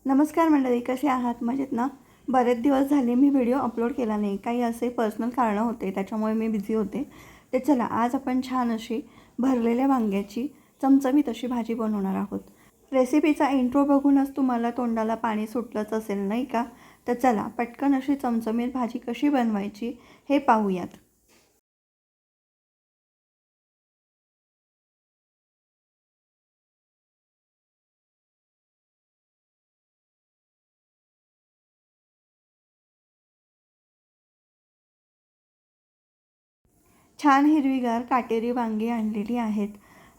नमस्कार मंडळी, कसे आहात? मजेत ना? बरेच दिवस झाले मी व्हिडिओ अपलोड केला नाही. काही असे पर्सनल कारणं होते, त्याच्यामुळे मी बिझी होते. तर चला, आज आपण छान अशी भरलेल्या वांग्याची चमचमीत अशी भाजी बनवणार आहोत. रेसिपीचा इंट्रो बघूनच तुम्हाला तोंडाला पाणी सुटलंच असेल, नाही का? तर चला, पटकन अशी चमचमीत भाजी कशी बनवायची हे पाहूयात. छान हिरवीगार काटेरी वांगी आणलेली आहेत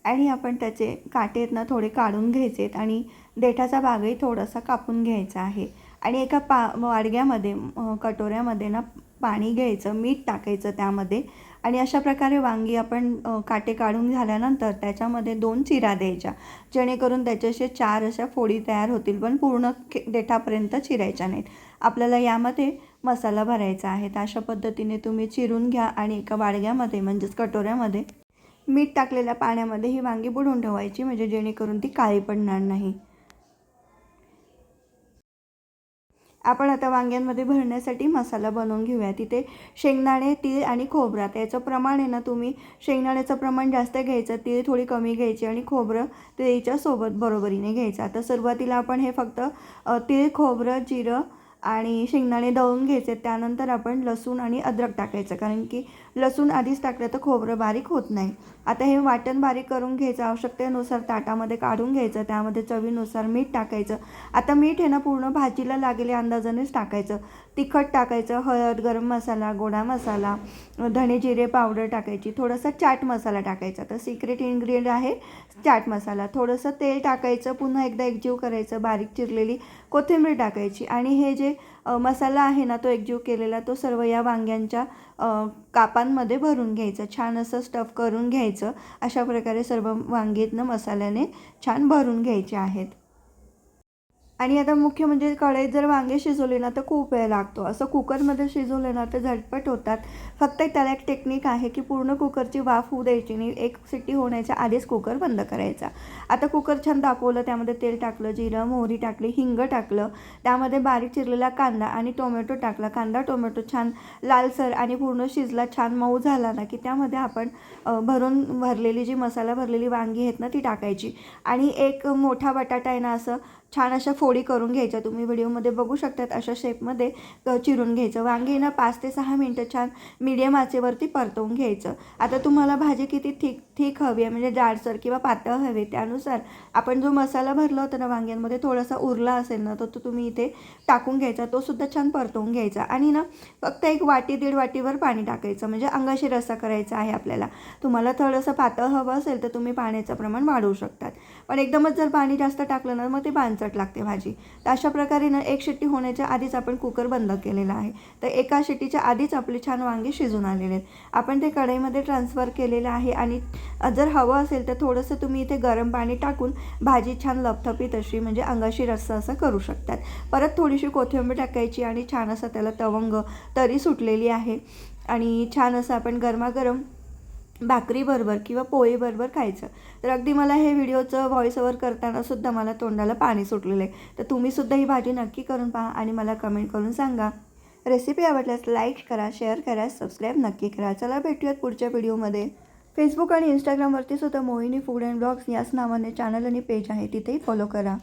आणि आपण त्याचे काटे ना थोडे काढून घ्यायचे आहेत आणि देठाचा भागही थोडासा कापून घ्यायचा आहे. आणि एका वाडग्यामध्ये कटोऱ्यामध्ये ना पाणी घ्यायचं, मीठ टाकायचं त्यामध्ये आणि अशा प्रकारे वांगी आपण काटे काढून झाल्यानंतर त्याच्यामध्ये 2 चिरा द्यायच्या, जेणेकरून त्याच्याशी 4 अशा फोडी तयार होतील, पण पूर्ण देठापर्यंत चिरायच्या नाहीत. आपल्याला यामध्ये मसाला भरायचा आहे. तर अशा पद्धतीने तुम्ही चिरून घ्या आणि एका वाडग्यामध्ये म्हणजेच कटोऱ्यामध्ये मीठ टाकलेल्या पाण्यामध्ये ही वांगी बुडवून ठेवायची, म्हणजे जेणेकरून ती काळी पडणार नाही. आपण आता वांग्यांमध्ये भरण्यासाठी मसाला बनवून घेऊया. तिथे शेंगदाणे, तीळ आणि खोबरा त्याचं प्रमाण आहे ना, तुम्ही शेंगदाण्याचं प्रमाण जास्त घ्यायचं, तीळ थोडी कमी घ्यायची आणि खोबरं तिळीच्या सोबत बरोबरीने घ्यायचं. आता सुरुवातीला आपण हे फक्त तीळ, खोबरं, जिरं आणि शेंगदाणे दळून घ्यायचे. त्यानंतर आपण लसूण आणि अद्रक टाकायचं, कारण की लसूण आधीच टाकलं तर खोबरं बारीक होत नाही. आता हे वाटण बारीक करून घ्यायचं, आवश्यकतेनुसार ताटामध्ये काढून घ्यायचं, त्यामध्ये चवीनुसार मीठ टाकायचं. आता मीठ आहे ना पूर्ण भाजीला लागेल अंदाजानेच टाकायचं. तिखट टाकायचं, हळद, गरम मसाला, गोडा मसाला, धणे जिरे पावडर टाकायची, थोडासा चाट मसाला टाकायचा. तर सिक्रेट इन्ग्रेडियंट आहे चाट मसाला. थोडंसं तेल टाकायचं, पुन्हा एकदा एकजीव करायचं, बारीक चिरलेली कोथिंबीर टाकायची आणि हे जे मसाला आहे ना तो एकजीव केलेला तो सर्व या वांग्यांच्या कापांमध्ये भरून घ्यायचं. छान असं स्टफ करून घ्यायचं. अशा प्रकारे सर्व वांगीतनं मसाल्याने छान भरून घ्यायचे आहेत. आणि आता मुख्य म्हणजे कढईत जर वांगे शिजवले ना तर खूप वेळ लागतो. असं कुकरमध्ये शिजवले ना तर झटपट होतात. फक्त त्याला एक टेक्निक आहे की पूर्ण कुकरची वाफ होऊ द्यायची नाही. एक शिट्टी होण्याच्या आधीच कुकर बंद करायचा. आता कुकर छान तापवलं, त्यामध्ये तेल टाकलं, जिरं, मोहरी टाकली, हिंग टाकलं, त्यामध्ये बारीक चिरलेला कांदा आणि टोमॅटो टाकला. कांदा टोमॅटो छान लालसर आणि पूर्ण शिजला, छान मऊ झाला ना की त्यामध्ये आपण भरलेली जी मसाला भरलेली वांगी आहेत ना ती टाकायची आणि एक मोठा बटाटा आहे ना असं छान अशा फोडी करून घ्यायच्या. तुम्ही व्हिडिओमध्ये बघू शकतात अशा शेपमध्ये चिरून घ्यायचं. वांगी ना 5 ते 6 मिनटं छान मीडियम आचेवरती परतवून घ्यायचं. आता तुम्हाला भाजी किती थिक हवी आहे, म्हणजे जाडसर किंवा पातळ हवी, त्यानुसार आपण जो मसाला भरला होता ना वांग्यांमध्ये थोडासा उरला असेल ना तो तुम्ही इथे टाकून घ्यायचा. तो सुद्धा छान परतवून घ्यायचा आणि ना फक्त 1 वाटी 1.5 वाटीवर पाणी टाकायचं, म्हणजे अंगाशी रस्सा करायचा आहे आपल्याला. तुम्हाला थोडंसं पातळ हवं असेल तर तुम्ही पाण्याचं प्रमाण वाढवू शकतात, पण एकदमच जर पाणी जास्त टाकलं ना मग ते पानचट लागते भाजी. तर अशा प्रकारे ना एक शिट्टी होण्याच्या आधीच आपण कुकर बंद केलेला आहे. तर एका शिट्टीच्या आधीच आपली छान वांगी शिजून आलेले आहेत. आपण ते कढईमध्ये ट्रान्सफर केलेलं आहे आणि जर हवं असेल तर थोडंसं तुम्ही इथे गरम पाणी टाकून भाजी छान लपथपीत अशी म्हणजे अंगाशी रस्सा असं करू शकतात. परत थोडीशी कोथिंबीर टाकायची आणि छान असं त्याला तवंग तरी सुटलेली आहे आणि छान असं आपण गरमागरम भाकरीबरोबर किंवा पोळीबरोबर खायचं. तर अगदी मला हे व्हिडिओचं व्हॉइस ओव्हर करताना सुद्धा मला तोंडाला पाणी सुटलेलं आहे. तर तुम्हीसुद्धा ही भाजी नक्की करून पहा आणि मला कमेंट करून सांगा. रेसिपी आवडल्यास लाईक करा, शेअर करा, सबस्क्राईब नक्की करा. चला भेटूयात पुढच्या व्हिडिओमध्ये. फेसबुक आणि इंस्टाग्रामवरती सुद्धा मोहिनी फूड अँड ब्लॉग्स याच नावाने चॅनल आणि पेज आहे, तिथेही फॉलो करा.